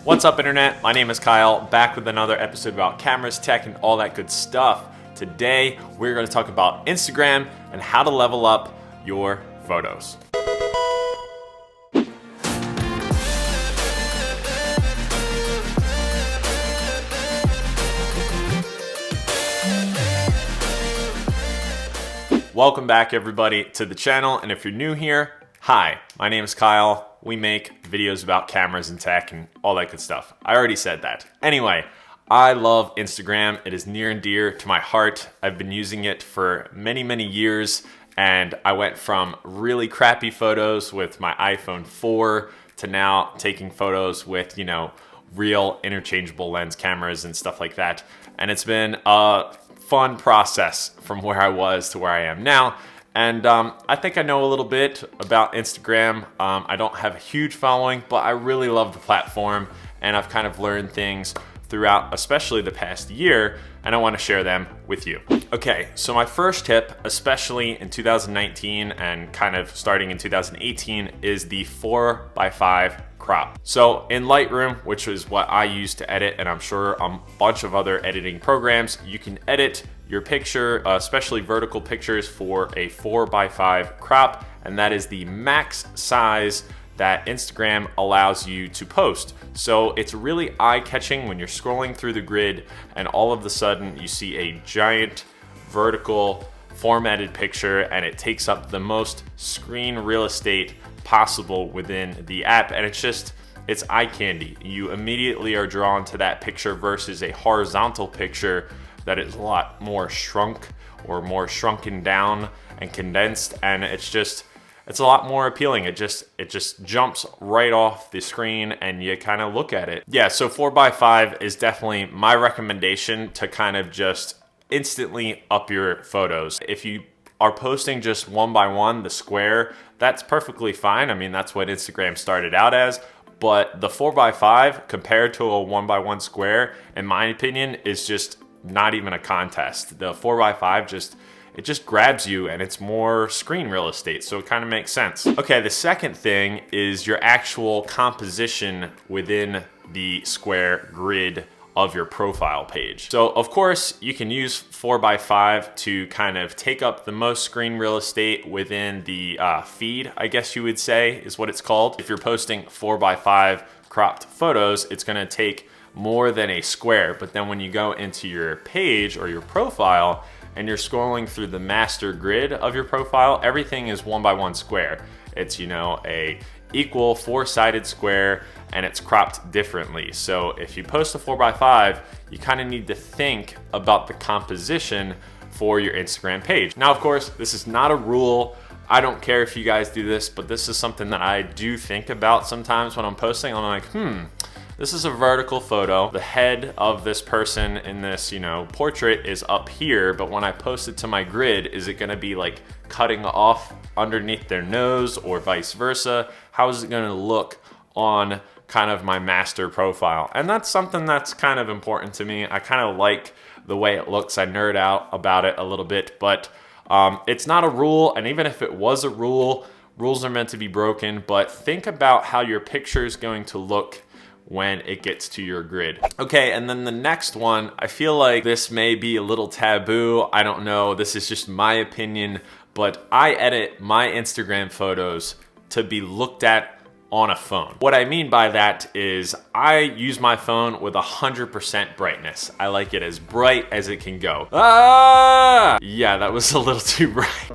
What's up, internet? My name is Kyle, back with another episode about cameras, tech, and all that good stuff. Today, we're going to talk about Instagram and how to level up your photos. Welcome back, everybody, to the channel, and if you're new here, hi, my name is Kyle. We make videos about cameras and tech and all that good stuff. I already said that. Anyway, I love Instagram. It is near and dear to my heart. I've been using it for many, many years, and I went from really crappy photos with my iPhone 4 to now taking photos with, real interchangeable lens cameras and stuff like that. And it's been a fun process from where I was to where I am now. And I think I know a little bit about Instagram. I don't have a huge following, but I really love the platform, and I've kind of learned things throughout, especially the past year, and I want to share them with you. Okay, so my first tip, especially in 2019 and kind of starting in 2018, is the 4x5 crop. So in Lightroom, which is what I use to edit, and I'm sure a bunch of other editing programs, you can edit your picture, especially vertical pictures, for a 4x5 crop, and that is the max size that Instagram allows you to post. So it's really eye-catching when you're scrolling through the grid and all of a sudden you see a giant vertical formatted picture and it takes up the most screen real estate possible within the app, and it's eye candy. You immediately are drawn to that picture versus a horizontal picture that is a lot more shrunk or more shrunken down and condensed, and it's a lot more appealing. It just jumps right off the screen and you kind of look at it. Yeah, so 4x5 is definitely my recommendation to kind of just instantly up your photos. If you are posting just 1x1, the square, that's perfectly fine. I mean, that's what Instagram started out as. But the 4x5 compared to a 1x1 square, in my opinion, is just not even a contest. The 4x5 just grabs you and it's more screen real estate, so it kind of makes sense. Okay, the second thing is your actual composition within the square grid of your profile page. So of course you can use 4x5 to kind of take up the most screen real estate within the feed, I guess you would say is what it's called. If you're posting 4x5 cropped photos, it's gonna take more than a square, but then when you go into your page or your profile and you're scrolling through the master grid of your profile, everything is 1x1 square. It's, a equal four-sided square, and it's cropped differently. So if you post a 4x5, you kind of need to think about the composition for your Instagram page. Now, of course, this is not a rule. I don't care if you guys do this, but this is something that I do think about sometimes when I'm posting. I'm like, this is a vertical photo. The head of this person in this, portrait is up here, but when I post it to my grid, is it gonna be like cutting off underneath their nose or vice versa? How is it gonna look on kind of my master profile? And that's something that's kind of important to me. I kind of like the way it looks. I nerd out about it a little bit, but it's not a rule. And even if it was a rule, rules are meant to be broken, but think about how your picture is going to look when it gets to your grid. Okay, and then the next one, I feel like this may be a little taboo. I don't know, this is just my opinion, but I edit my Instagram photos to be looked at on a phone. What I mean by that is I use my phone with 100% brightness. I like it as bright as it can go. Yeah, that was a little too bright.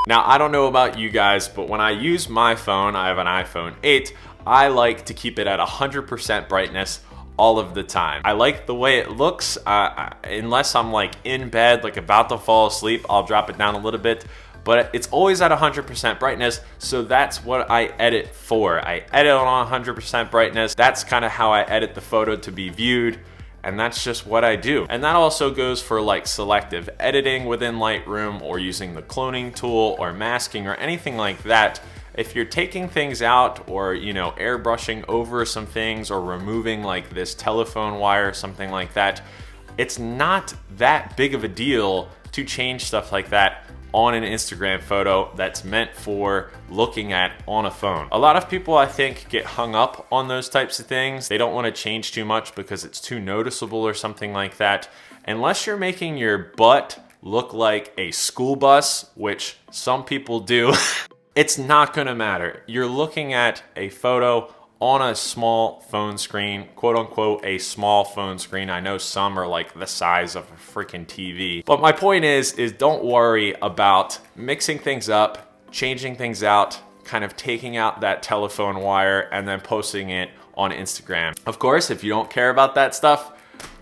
Now, I don't know about you guys, but when I use my phone, I have an iPhone 8, I like to keep it at 100% brightness all of the time. I like the way it looks. Unless I'm like in bed, like about to fall asleep, I'll drop it down a little bit, but it's always at 100% brightness, so that's what I edit for. I edit on 100% brightness. That's kind of how I edit the photo to be viewed, and that's just what I do. And that also goes for like selective editing within Lightroom or using the cloning tool or masking or anything like that. If you're taking things out or, airbrushing over some things or removing like this telephone wire or something like that, it's not that big of a deal to change stuff like that on an Instagram photo that's meant for looking at on a phone. A lot of people, I think, get hung up on those types of things. They don't want to change too much because it's too noticeable or something like that. Unless you're making your butt look like a school bus, which some people do, it's not gonna matter. You're looking at a photo on a small phone screen, quote unquote, a small phone screen. I know some are like the size of a freaking TV. But my point is don't worry about mixing things up, changing things out, kind of taking out that telephone wire and then posting it on Instagram. Of course, if you don't care about that stuff,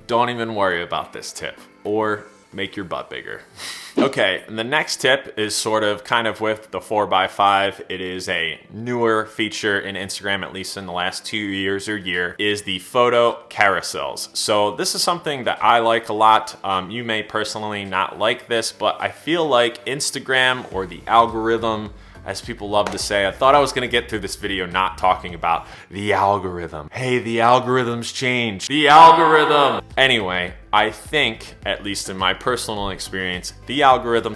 don't even worry about this tip, or make your butt bigger. Okay, and the next tip is sort of kind of with the 4x5. It is a newer feature in Instagram, at least in the last 2 years or year, is the photo carousels. So this is something that I like a lot. You may personally not like this, but I feel like Instagram, or the algorithm, as people love to say. I thought I was gonna get through this video not talking about the algorithm. Hey, the algorithm's changed. The algorithm! Anyway, I think, at least in my personal experience, the algorithm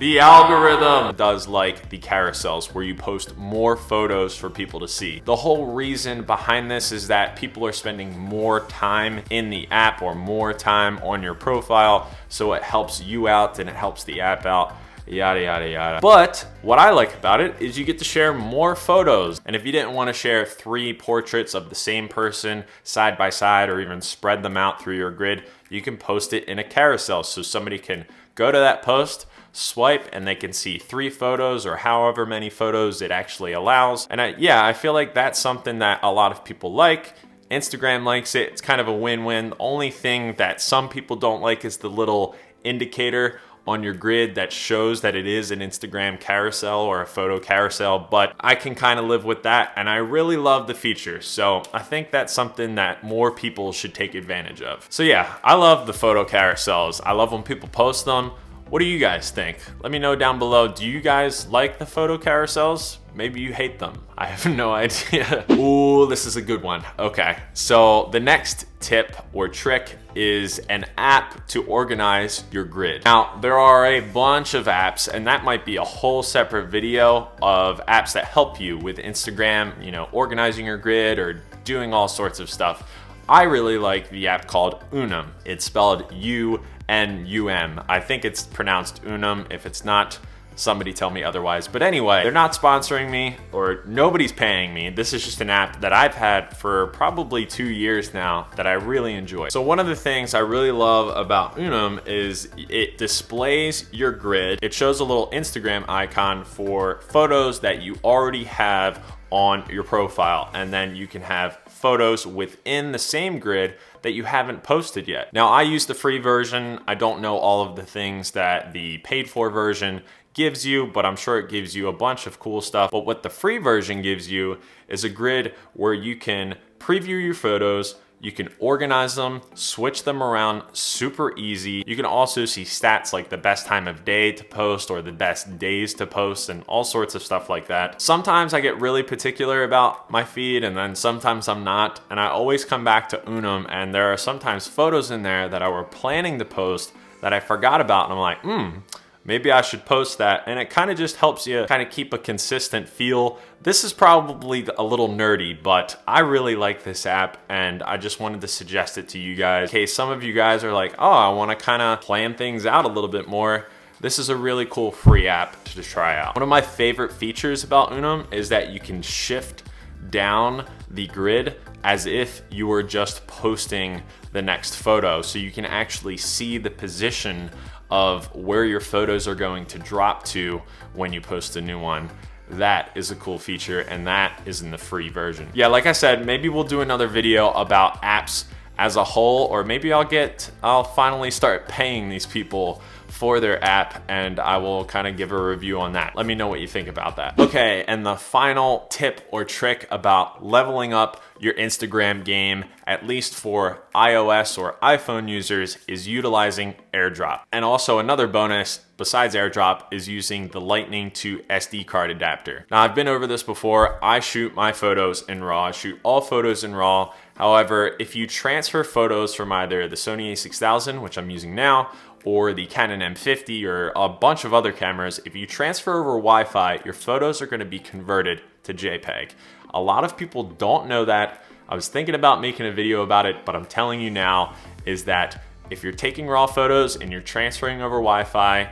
does like the carousels where you post more photos for people to see. The whole reason behind this is that people are spending more time in the app or more time on your profile, so it helps you out and it helps the app out. Yada, yada, yada. But what I like about it is you get to share more photos. And if you didn't want to share 3 portraits of the same person side by side, or even spread them out through your grid, you can post it in a carousel. So somebody can go to that post, swipe, and they can see 3 photos or however many photos it actually allows. And I feel like that's something that a lot of people like. Instagram likes it. It's kind of a win-win. The only thing that some people don't like is the little indicator on your grid that shows that it is an Instagram carousel or a photo carousel, but I can kind of live with that, and I really love the feature. So I think that's something that more people should take advantage of. So yeah, I love the photo carousels. I love when people post them. What do you guys think? Let me know down below. Do you guys like the photo carousels? Maybe you hate them. I have no idea. Ooh, this is a good one. Okay, so the next tip or trick is an app to organize your grid. Now, there are a bunch of apps, and that might be a whole separate video of apps that help you with Instagram, you know, organizing your grid or doing all sorts of stuff. I really like the app called Unum. It's spelled U-N-U-M. I think it's pronounced Unum. If it's not, somebody tell me otherwise. But anyway, they're not sponsoring me, or nobody's paying me. This is just an app that I've had for probably 2 years now that I really enjoy. So one of the things I really love about Unum is it displays your grid. It shows a little Instagram icon for photos that you already have on your profile, and then you can have photos within the same grid that you haven't posted yet. Now, I use the free version. I don't know all of the things that the paid for version gives you, but I'm sure it gives you a bunch of cool stuff. But what the free version gives you is a grid where you can preview your photos, you can organize them, switch them around super easy. You can also see stats like the best time of day to post or the best days to post and all sorts of stuff like that. Sometimes I get really particular about my feed, and then sometimes I'm not. And I always come back to Unum, and there are sometimes photos in there that I were planning to post that I forgot about, and I'm like, maybe I should post that. And it kind of just helps you kind of keep a consistent feel. This is probably a little nerdy, but I really like this app, and I just wanted to suggest it to you guys. In case some of you guys are like, oh, I want to kind of plan things out a little bit more. This is a really cool free app to try out. One of my favorite features about Unum is that you can shift down the grid as if you were just posting the next photo. So you can actually see the position of where your photos are going to drop to when you post a new one. That is a cool feature, and that is in the free version. Yeah, like I said, maybe we'll do another video about apps as a whole, or maybe I'll finally start paying these people for their app, and I will kind of give a review on that. Let me know what you think about that. Okay, and the final tip or trick about leveling up your Instagram game, at least for iOS or iPhone users, is utilizing AirDrop. And also another bonus besides AirDrop is using the Lightning to SD card adapter. Now, I've been over this before. I shoot my photos in RAW. I shoot all photos in RAW. However, if you transfer photos from either the Sony a6000, which I'm using now, or the Canon M50 or a bunch of other cameras, if you transfer over Wi-Fi, your photos are going to be converted to JPEG. A lot of people don't know that. I was thinking about making a video about it, but I'm telling you now is that if you're taking raw photos and you're transferring over Wi-Fi,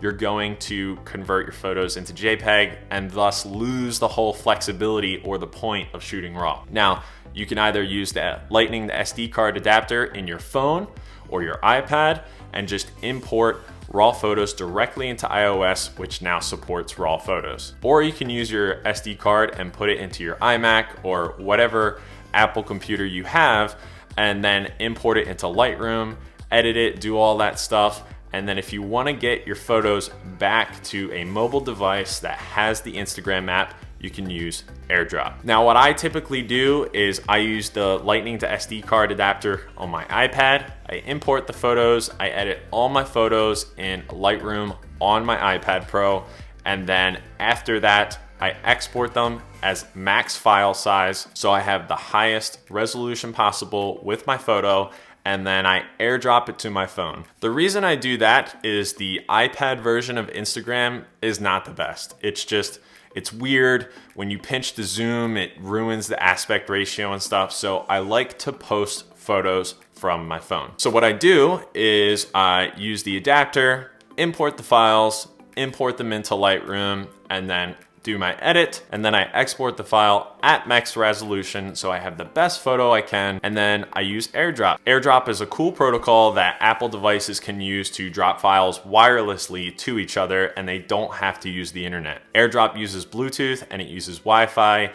you're going to convert your photos into JPEG and thus lose the whole flexibility or the point of shooting raw. Now, you can either use the Lightning the SD card adapter in your phone or your iPad and just import raw photos directly into iOS, which now supports raw photos. Or you can use your SD card and put it into your iMac or whatever Apple computer you have, and then import it into Lightroom, edit it, do all that stuff. And then if you want to get your photos back to a mobile device that has the Instagram app, you can use AirDrop. Now, what I typically do is I use the Lightning to SD card adapter on my iPad. I import the photos, I edit all my photos in Lightroom on my iPad Pro, and then after that, I export them as max file size, so I have the highest resolution possible with my photo, and then I AirDrop it to my phone. The reason I do that is the iPad version of Instagram is not the best. It's weird. When you pinch the zoom, it ruins the aspect ratio and stuff, so I like to post photos from my phone. So what I do is I use the adapter, import the files, import them into Lightroom, and then do my edit, and then I export the file at max resolution so I have the best photo I can, and then I use AirDrop. AirDrop is a cool protocol that Apple devices can use to drop files wirelessly to each other, and they don't have to use the internet. AirDrop uses Bluetooth and it uses Wi-Fi.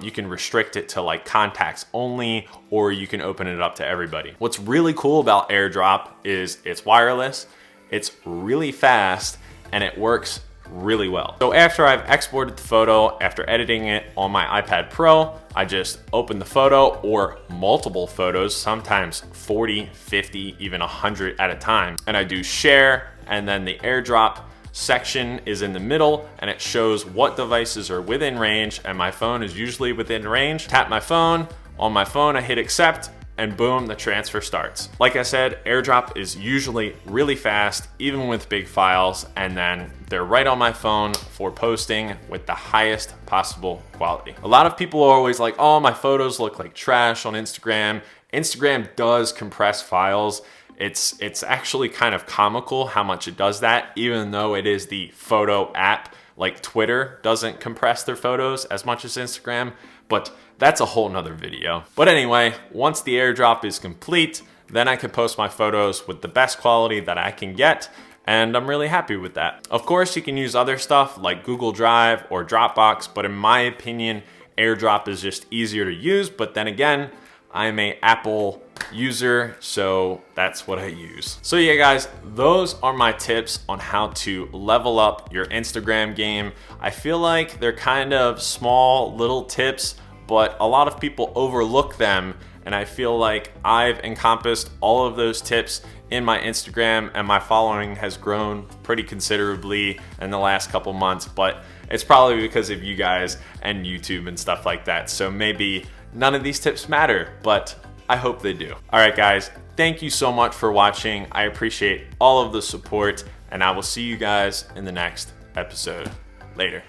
You can restrict it to like contacts only, or you can open it up to everybody. What's really cool about AirDrop is it's wireless, it's really fast, and it works really well. So after I've exported the photo, after editing it on my iPad Pro, I just open the photo or multiple photos, sometimes 40, 50, even 100 at a time. And I do share, and then the AirDrop section is in the middle and it shows what devices are within range, and my phone is usually within range. Tap my phone, on my phone I hit accept, and boom, the transfer starts. Like I said, AirDrop is usually really fast, even with big files, and then they're right on my phone for posting with the highest possible quality. A lot of people are always like, oh, my photos look like trash on Instagram. Instagram does compress files. It's actually kind of comical how much it does that, even though it is the photo app. Like Twitter doesn't compress their photos as much as Instagram, but that's a whole nother video. But anyway, once the AirDrop is complete, then I can post my photos with the best quality that I can get, and I'm really happy with that. Of course, you can use other stuff like Google Drive or Dropbox, but in my opinion, AirDrop is just easier to use. But then again, I'm an Apple user, so that's what I use. So yeah, guys, those are my tips on how to level up your Instagram game. I feel like they're kind of small little tips, but a lot of people overlook them, and I feel like I've encompassed all of those tips in my Instagram, and my following has grown pretty considerably in the last couple months, but it's probably because of you guys and YouTube and stuff like that. So maybe none of these tips matter, but I hope they do. All right, guys, thank you so much for watching. I appreciate all of the support, and I will see you guys in the next episode. Later.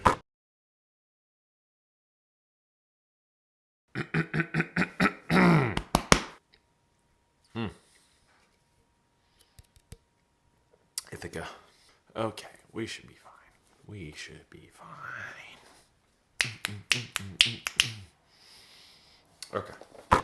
Ithaca. Okay, we should be fine. We should be fine. Okay.